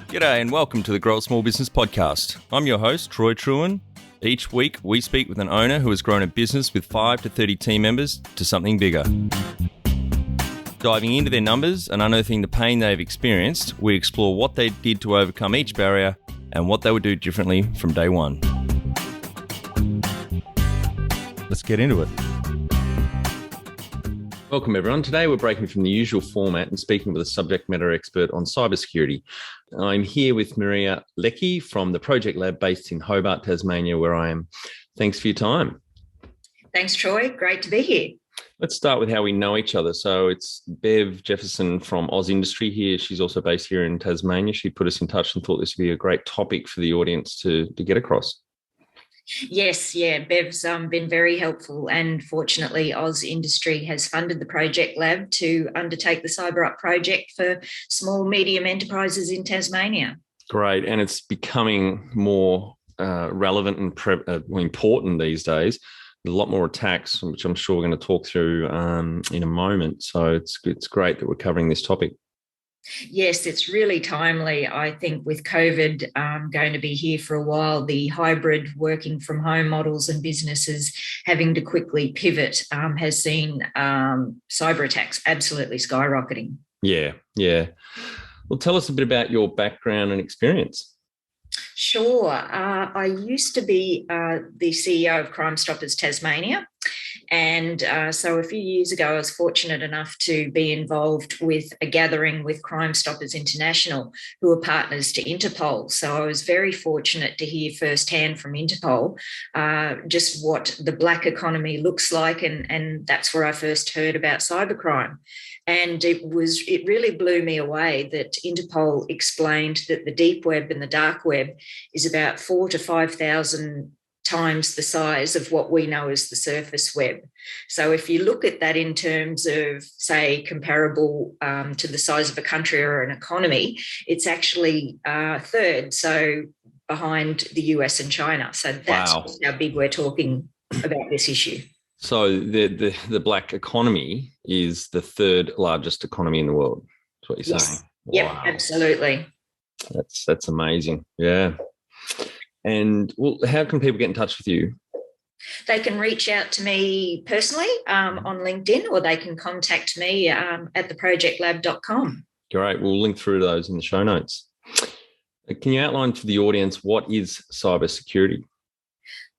G'day and welcome to the Grow a Small Business Podcast. I'm your host, Troy Truen. Each week, we speak with an owner who has grown a business with 5 to 30 team members to something bigger. Diving into their numbers and unearthing the pain they've experienced, we explore what they did to overcome each barrier and what they would do differently from day one. Let's get into it. Welcome, everyone. Today, we're breaking from the usual format and speaking with a subject matter expert on cybersecurity. I'm here with Mariae Leckie from the Project Lab based in Hobart, Tasmania, where I am. Thanks for your time. Thanks, Troy. Great to be here. Let's start with how we know each other. So it's Bev Jefferson from Oz Industry here. She's also based here in Tasmania. She put us in touch and thought this would be a great topic for the audience to get across. Yes, Bev's been very helpful, and fortunately Oz Industry has funded the Project Lab to undertake the Cyber Up project for small, medium enterprises in Tasmania. Great, and it's becoming more relevant and important these days. There's a lot more attacks, which I'm sure we're going to talk through in a moment. So it's great that we're covering this topic. Yes, it's really timely. I think with COVID going to be here for a while, the hybrid working from home models and businesses having to quickly pivot has seen cyber attacks absolutely skyrocketing. Yeah. Well, tell us a bit about your background and experience. Sure. I used to be the CEO of Crime Stoppers Tasmania. And so a few years ago, I was fortunate enough to be involved with a gathering with Crime Stoppers International, who are partners to Interpol. So I was very fortunate to hear firsthand from Interpol just what the black economy looks like. And that's where I first heard about cybercrime. And it really blew me away that Interpol explained that the deep web and the dark web is about 4,000 to 5,000 times the size of what we know as the surface web. So if you look at that in terms of, say, comparable to the size of a country or an economy, it's actually third, so behind the US and China. So that's how big we're talking about this issue. So the black economy is the third largest economy in the world. That's what you're saying. Yep, wow. Absolutely. That's amazing. Yeah. And well, how can people get in touch with you? They can reach out to me personally on LinkedIn, or they can contact me at theprojectlab.com. Great. We'll link through those in the show notes. Can you outline for the audience what is cybersecurity?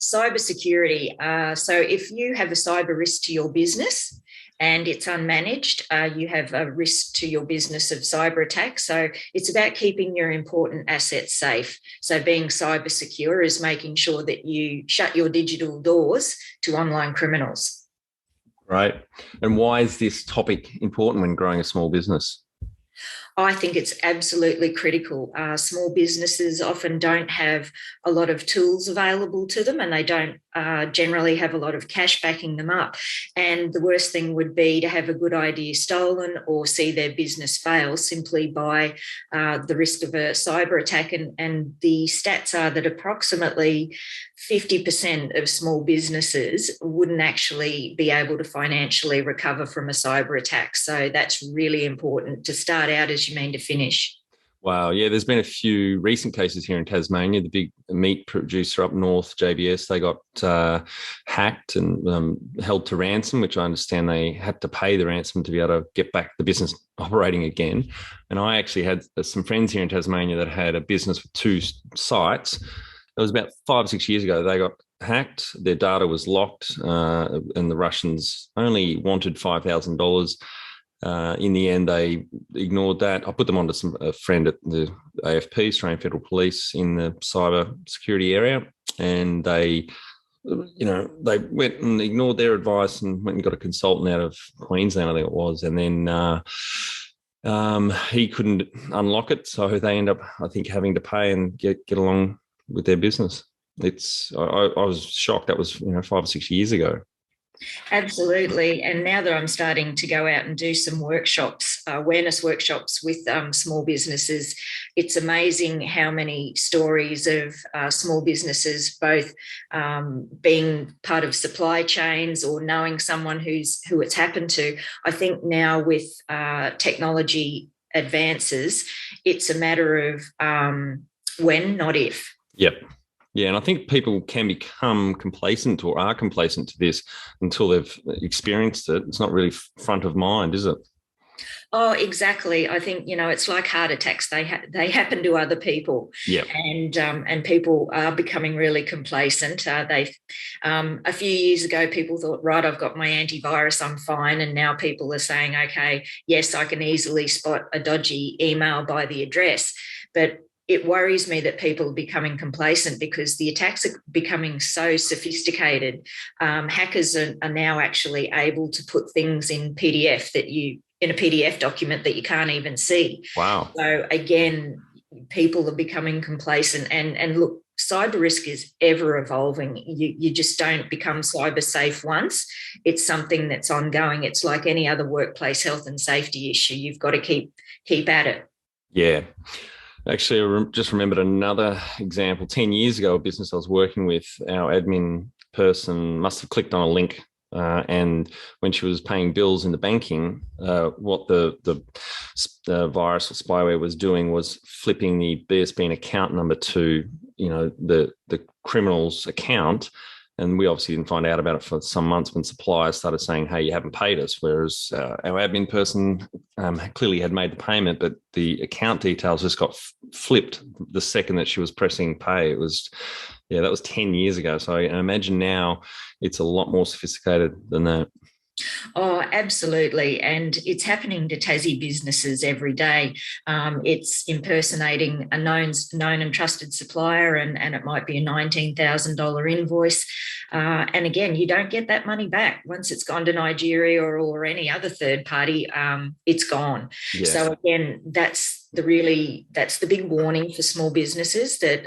Cybersecurity. So if you have a cyber risk to your business and it's unmanaged, you have a risk to your business of cyber attacks. So it's about keeping your important assets safe. So being cyber secure is making sure that you shut your digital doors to online criminals. Right. And why is this topic important when growing a small business? I think it's absolutely critical. Small businesses often don't have a lot of tools available to them, and they don't generally have a lot of cash backing them up. And the worst thing would be to have a good idea stolen or see their business fail simply by the risk of a cyber attack. And the stats are that approximately 50% of small businesses wouldn't actually be able to financially recover from a cyber attack. So that's really important to start out as you mean to finish. Wow. Yeah, there's been a few recent cases here in Tasmania. The big meat producer up north, JBS, they got hacked and held to ransom, which I understand they had to pay the ransom to be able to get back the business operating again. And I actually had some friends here in Tasmania that had a business with 2 sites. It was about 5 or 6 years ago. They got hacked. Their data was locked, and the Russians only wanted $5,000. In the end, they ignored that. I put them onto a friend at the AFP, Australian Federal Police, in the cyber security area, and they went and ignored their advice and went and got a consultant out of Queensland, I think it was, and then he couldn't unlock it, so they end up, I think, having to pay and get along with their business. I was shocked. That was 5 or 6 years ago. Absolutely. And now that I'm starting to go out and do some workshops, awareness workshops with small businesses, it's amazing how many stories of small businesses both being part of supply chains or knowing someone who it's happened to. I think now with technology advances. It's a matter of when, not if. Yep. Yeah, and I think people can become complacent or are complacent to this until they've experienced it. It's not really front of mind, is it? Oh, exactly. I think, it's like heart attacks. They happen to other people, Yeah. and people are becoming really complacent. A few years ago, people thought, right, I've got my antivirus, I'm fine, and now people are saying, okay, yes, I can easily spot a dodgy email by the address, but it worries me that people are becoming complacent because the attacks are becoming so sophisticated. Hackers are now actually able to put things in in a PDF document that you can't even see. Wow. So again, people are becoming complacent, and look, cyber risk is ever evolving. You just don't become cyber safe once. It's something that's ongoing. It's like any other workplace health and safety issue. You've got to keep at it. Yeah. Actually, I just remembered another example. 10 years ago, a business I was working with, our admin person must have clicked on a link. And when she was paying bills in the banking, what the virus or spyware was doing was flipping the BSB account number to, the criminal's account. And we obviously didn't find out about it for some months when suppliers started saying, hey, you haven't paid us, whereas our admin person clearly had made the payment, but the account details just got flipped the second that she was pressing pay. It was, that was 10 years ago. So I imagine now it's a lot more sophisticated than that. Oh, absolutely. And it's happening to Tassie businesses every day. It's impersonating a known and trusted supplier, and it might be a $19,000 invoice. And again, you don't get that money back. Once it's gone to Nigeria or any other third party, it's gone. Yeah. So again, that's the big warning for small businesses, that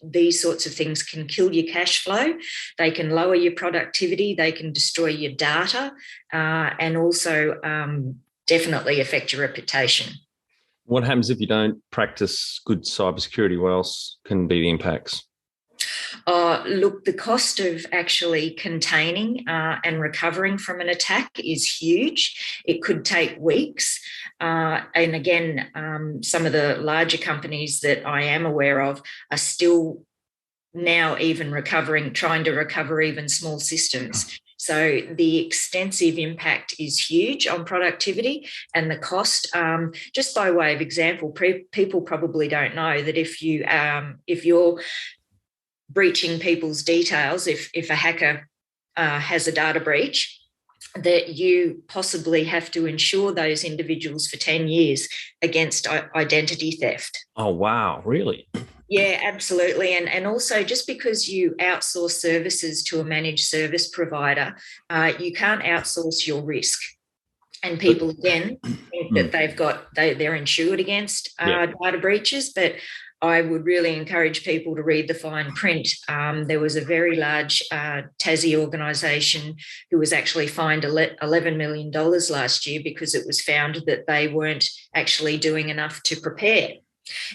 these sorts of things can kill your cash flow. They can lower your productivity. They can destroy your data, and also definitely affect your reputation. What happens if you don't practice good cybersecurity? What else can be the impacts? Look, the cost of actually containing and recovering from an attack is huge. It could take weeks. And again, some of the larger companies that I am aware of are still now even trying to recover even small systems. So the extensive impact is huge on productivity, and the cost. Just by way of example, people probably don't know that if you're breaching people's details, if a hacker has a data breach, that you possibly have to insure those individuals for 10 years against identity theft. Oh, wow. Really? Yeah, absolutely. And also, just because you outsource services to a managed service provider, you can't outsource your risk. And people, again, think that they're insured against data breaches, but I would really encourage people to read the fine print. There was a very large Tassie organisation who was actually fined $11 million last year because it was found that they weren't actually doing enough to prepare.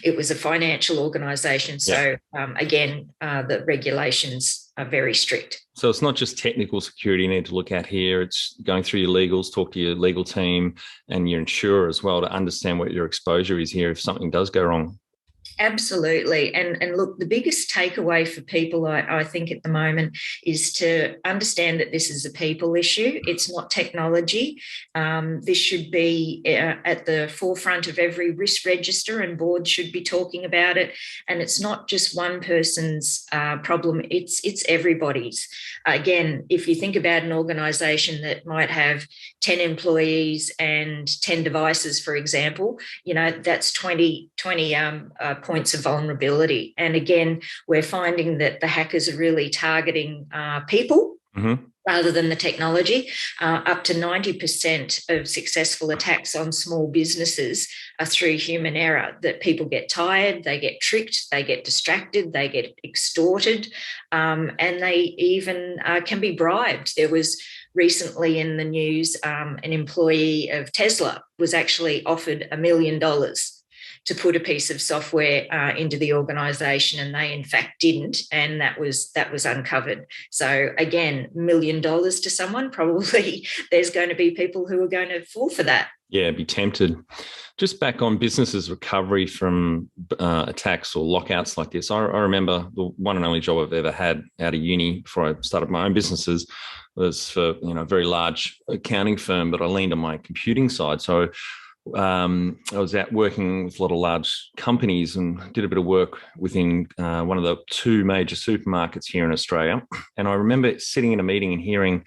It was a financial organisation. So, again, the regulations are very strict. So it's not just technical security you need to look at here. It's going through your legals, talk to your legal team and your insurer as well to understand what your exposure is here if something does go wrong. Absolutely. And look, the biggest takeaway for people, I think, at the moment is to understand that this is a people issue. It's not technology. This should be at the forefront of every risk register, and boards should be talking about it. And it's not just one person's problem. It's everybody's. Again, if you think about an organisation that might have 10 employees and 10 devices, for example, that's 20 points of vulnerability. And again, we're finding that the hackers are really targeting people rather than the technology. Up to 90% of successful attacks on small businesses are through human error, that people get tired, they get tricked, they get distracted, they get extorted, and they even can be bribed. There was recently in the news, an employee of Tesla was actually offered $1 million to put a piece of software into the organisation, and they in fact didn't, and that was uncovered. So again, $1 million to someone, probably there's going to be people who are going to fall for that. Yeah, be tempted. Just back on businesses' recovery from attacks or lockouts like this. I remember the one and only job I've ever had out of uni before I started my own businesses was for a very large accounting firm, but I leaned on my computing side. So I was out working with a lot of large companies and did a bit of work within one of the two major supermarkets here in Australia. And I remember sitting in a meeting and hearing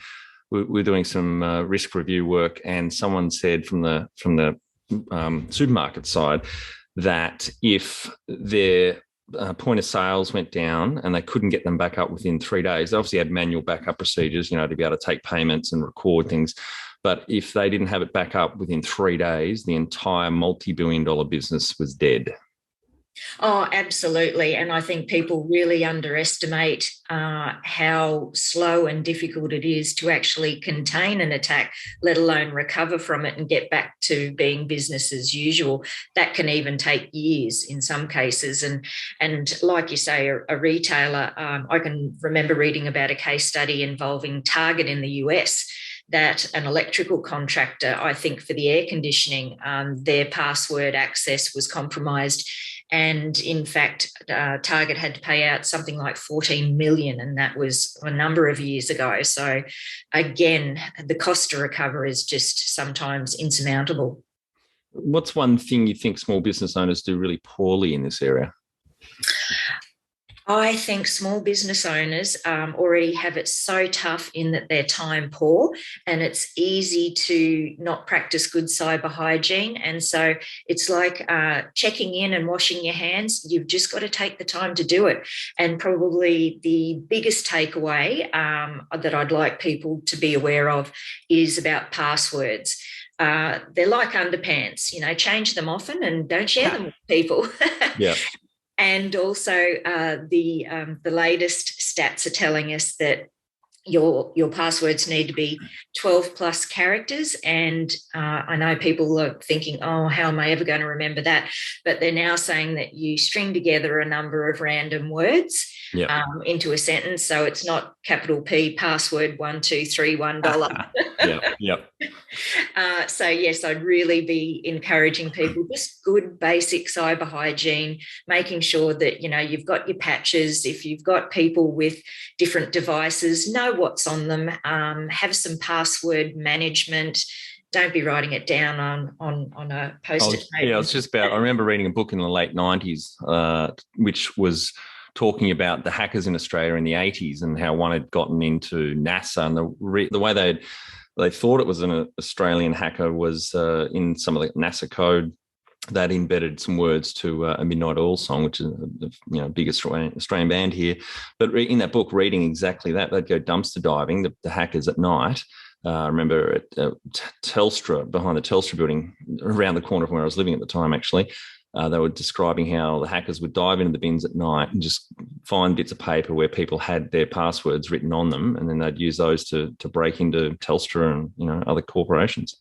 we're doing some risk review work, and someone said from the supermarket side that if their point of sales went down and they couldn't get them back up within 3 days, they obviously had manual backup procedures, to be able to take payments and record things. But if they didn't have it back up within 3 days, the entire multi-billion-dollar business was dead. Oh, absolutely. And I think people really underestimate how slow and difficult it is to actually contain an attack, let alone recover from it and get back to being business as usual. That can even take years in some cases. And like you say, a retailer, I can remember reading about a case study involving Target in the US, that an electrical contractor, I think for the air conditioning, their password access was compromised. And in fact, Target had to pay out something like $14 million, and that was a number of years ago. So again, the cost to recover is just sometimes insurmountable. What's one thing you think small business owners do really poorly in this area? I think small business owners already have it so tough in that they're time poor, and it's easy to not practice good cyber hygiene. And so it's like checking in and washing your hands. You've just got to take the time to do it. And probably the biggest takeaway that I'd like people to be aware of is about passwords. They're like underpants, change them often and don't share them with people. Yeah. And also the latest stats are telling us that your passwords need to be 12 plus characters. And I know people are thinking, oh, how am I ever going to remember that? But they're now saying that you string together a number of random words into a sentence. So it's not capital P password 1231 $1. Yep. So yes, I'd really be encouraging people just good basic cyber hygiene, making sure that you've got your patches. If you've got people with different devices, know what's on them. Have some password management. Don't be writing it down on a post-it note. I remember reading a book in the late 90s, which was talking about the hackers in Australia in the 80s and how one had gotten into NASA, and the way they thought it was an Australian hacker was in some of the NASA code that embedded some words to a Midnight Oil song, which is the biggest Australian band here. But in that book, reading exactly that, they'd go dumpster diving, the hackers at night. I remember at Telstra, behind the Telstra building, around the corner from where I was living at the time, actually. They were describing how the hackers would dive into the bins at night and just find bits of paper where people had their passwords written on them, and then they'd use those to break into Telstra and other corporations.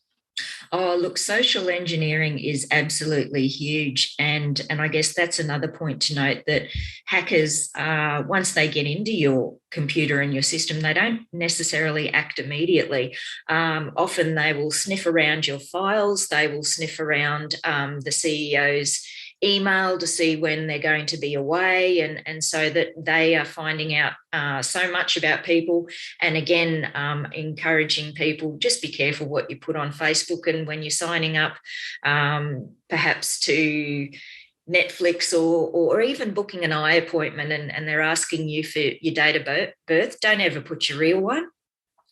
Oh, look, social engineering is absolutely huge. And I guess that's another point to note, that hackers, once they get into your computer and your system, they don't necessarily act immediately. Often they will sniff around your files. They will sniff around the CEO's email to see when they're going to be away, and so that they are finding out so much about people. And again, encouraging people, just be careful what you put on Facebook, and when you're signing up perhaps to Netflix or even booking an eye appointment, and they're asking you for your date of birth, don't ever put your real one.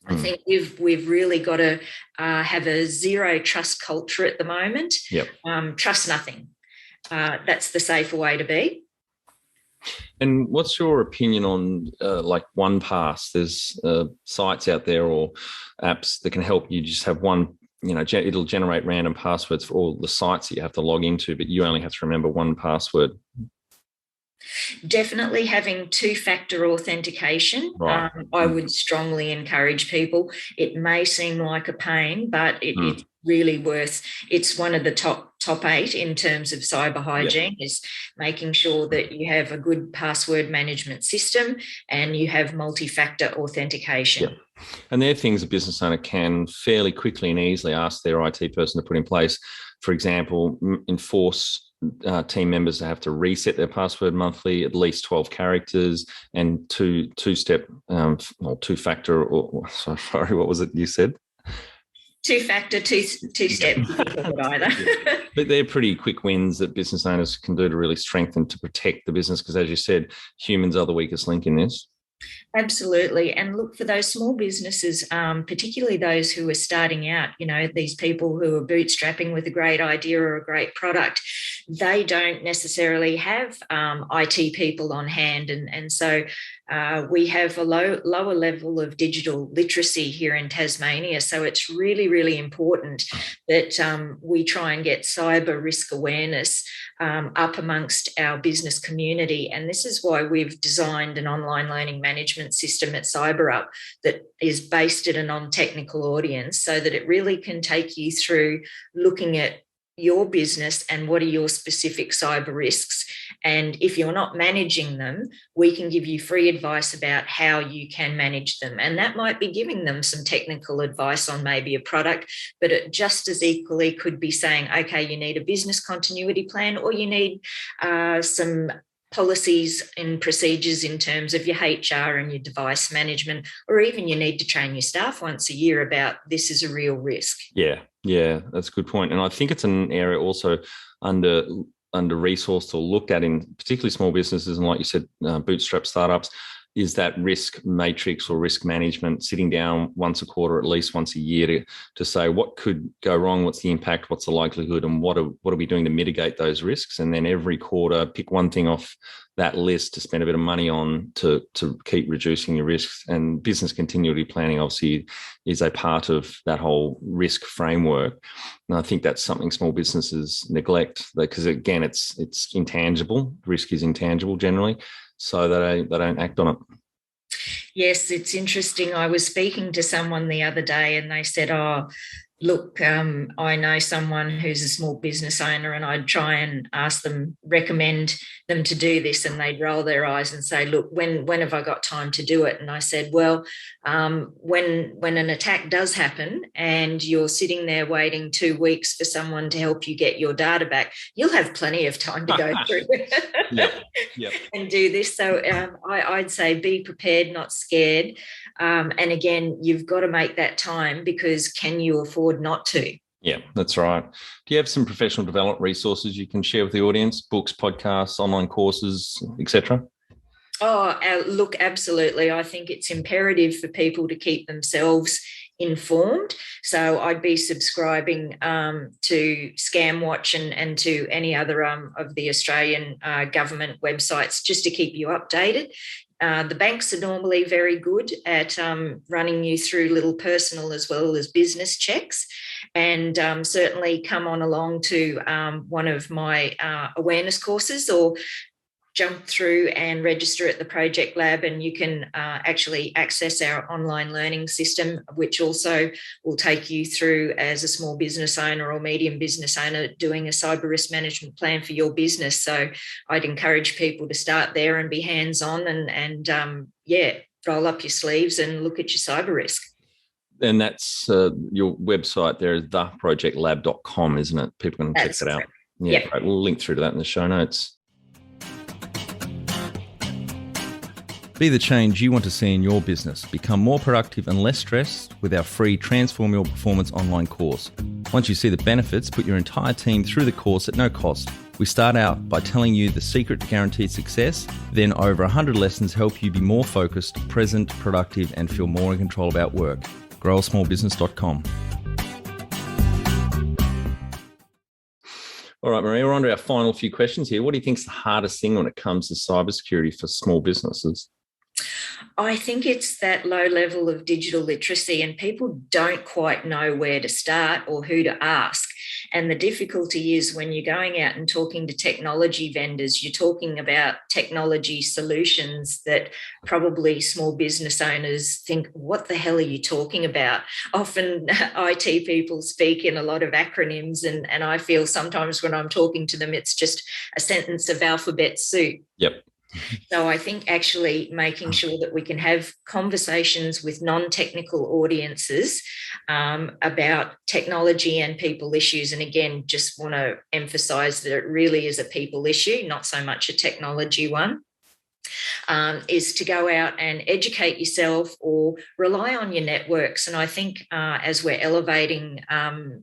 I think we've really got to have a zero trust culture at the moment. Yep. Trust nothing. That's the safer way to be. And what's your opinion on like OnePass? There's sites out there or apps that can help you just have one, it'll generate random passwords for all the sites that you have to log into, but you only have to remember one password. Definitely having two-factor authentication. Right. I would strongly encourage people. It may seem like a pain, but it really worth. It's one of the top 8 in terms of cyber hygiene. Is making sure that you have a good password management system and you have multi-factor authentication. Yep. And they're things a business owner can fairly quickly and easily ask their IT person to put in place. For example, enforce team members to have to reset their password monthly, at least 12 characters, and two-step or two-factor. Sorry, what was it you said? Two-factor, two-step, either. But they're pretty quick wins that business owners can do to really strengthen, to protect the business, because as you said, humans are the weakest link in this. Absolutely. And look, for those small businesses, particularly those who are starting out, these people who are bootstrapping with a great idea or a great product, they don't necessarily have IT people on hand. And so we have a lower level of digital literacy here in Tasmania. So it's really, really important that we try and get cyber risk awareness up amongst our business community. And this is why we've designed an online learning management system at CyberUp that is based at a non-technical audience, so that it really can take you through looking at your business and what are your specific cyber risks. And if you're not managing them, we can give you free advice about how you can manage them. And that might be giving them some technical advice on maybe a product, but it just as equally could be saying, okay, you need a business continuity plan, or you need some policies and procedures in terms of your HR and your device management, or even you need to train your staff once a year about this is a real risk. Yeah, that's a good point. And I think it's an area also under resourced or looked at in particularly small businesses, and like you said, bootstrap startups, is that risk matrix or risk management, sitting down once a quarter, at least once a year, to say what could go wrong, what's the impact, what's the likelihood, and what are we doing to mitigate those risks. And then every quarter, pick one thing off that list to spend a bit of money on to keep reducing your risks. And business continuity planning obviously is a part of that whole risk framework. And I think that's something small businesses neglect, because again, it's intangible. Risk is intangible generally, so they don't act on it. Yes, it's interesting. I was speaking to someone the other day and they said, look, I know someone who's a small business owner, and I'd try and recommend them to do this, and they'd roll their eyes and say, look, when have I got time to do it? And I said, well, when an attack does happen and you're sitting there waiting 2 weeks for someone to help you get your data back, you'll have plenty of time to go through Yep. and do this. So I'd say be prepared, not scared. And again, you've got to make that time, because can you afford not to? Yeah, that's right. Do you have some professional development resources you can share with the audience? Books, podcasts, online courses, etc.? Look, absolutely. I think it's imperative for people to keep themselves informed. So I'd be subscribing to ScamWatch and to any other of the Australian government websites, just to keep you updated. The banks are normally very good at running you through little personal as well as business checks, and certainly come on along to one of my awareness courses, or jump through and register at the Project Lab, and you can actually access our online learning system, which also will take you through, as a small business owner or medium business owner, doing a cyber risk management plan for your business. So I'd encourage people to start there and be hands-on and roll up your sleeves and look at your cyber risk. And that's your website there is theprojectlab.com, isn't it? People can check that out. Yeah, great. We'll link through to that in the show notes. Be the change you want to see in your business. Become more productive and less stressed with our free Transform Your Performance online course. Once you see the benefits, put your entire team through the course at no cost. We start out by telling you the secret to guaranteed success. Then over 100 lessons help you be more focused, present, productive, and feel more in control about work. growasmallbusiness.com. All right, Maria, we're on to our final few questions here. What do you think is the hardest thing when it comes to cybersecurity for small businesses? I think it's that low level of digital literacy, and people don't quite know where to start or who to ask. And the difficulty is when you're going out and talking to technology vendors, you're talking about technology solutions that probably small business owners think, what the hell are you talking about? Often IT people speak in a lot of acronyms, and I feel sometimes when I'm talking to them, it's just a sentence of alphabet soup. Yep. So I think actually making sure that we can have conversations with non-technical audiences about technology and people issues. And again, just want to emphasize that it really is a people issue, not so much a technology one. Is to go out and educate yourself or rely on your networks. And I think as we're elevating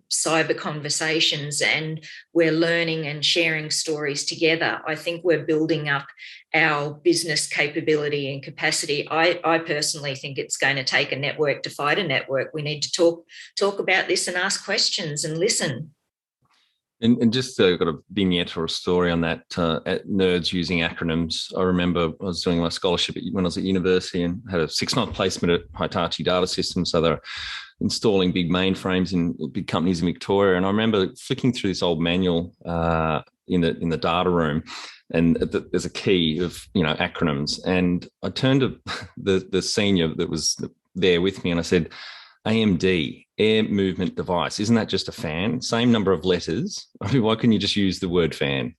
cyber conversations and we're learning and sharing stories together, I think we're building up our business capability and capacity. I personally think it's going to take a network to fight a network. We need to talk about this and ask questions and listen. And just got a vignette or a story on that, nerds using acronyms. I remember I was doing my scholarship when I was at university and had a 6-month placement at Hitachi Data Systems. So they're installing big mainframes in big companies in Victoria. And I remember flicking through this old manual in the data room, and there's a key of acronyms. And I turned to the senior that was there with me, and I said, AMD, air movement device. Isn't that just a fan? Same number of letters. I mean, why couldn't you just use the word fan?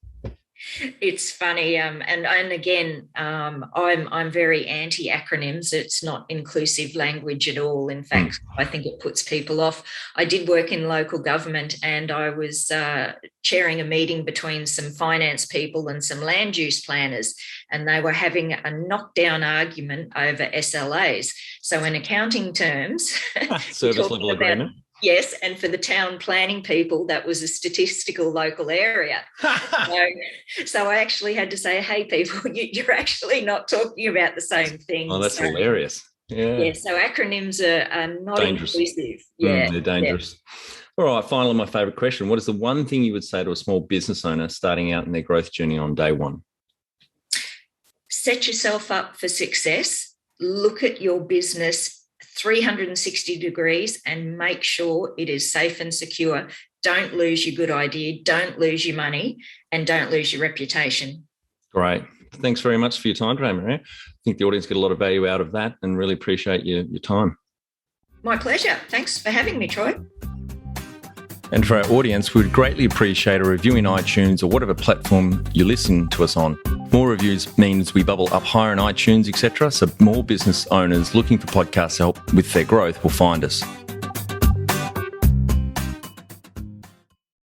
It's funny, and again, I'm very anti acronyms. It's not inclusive language at all. In fact, I think it puts people off. I did work in local government, and I was chairing a meeting between some finance people and some land use planners, and they were having a knockdown argument over SLAs. So, in accounting terms, service level agreement. Yes, and for the town planning people, that was a statistical local area. So I actually had to say, hey, people, you're actually not talking about the same thing. Oh, that's hilarious. Yeah, so acronyms are not dangerous. Inclusive. Yeah, they're dangerous. Yeah. All right, finally, my favourite question. What is the one thing you would say to a small business owner starting out in their growth journey on day one? Set yourself up for success. Look at your business 360 degrees and make sure it is safe and secure. Don't lose your good idea, don't lose your money, and don't lose your reputation. Great. Thanks very much for your time today, Mariae. I think the audience get a lot of value out of that and really appreciate your time. My pleasure. Thanks for having me, Troy. And for our audience, we would greatly appreciate a review in iTunes or whatever platform you listen to us on. More reviews means we bubble up higher in iTunes, etc. So more business owners looking for podcast help with their growth will find us.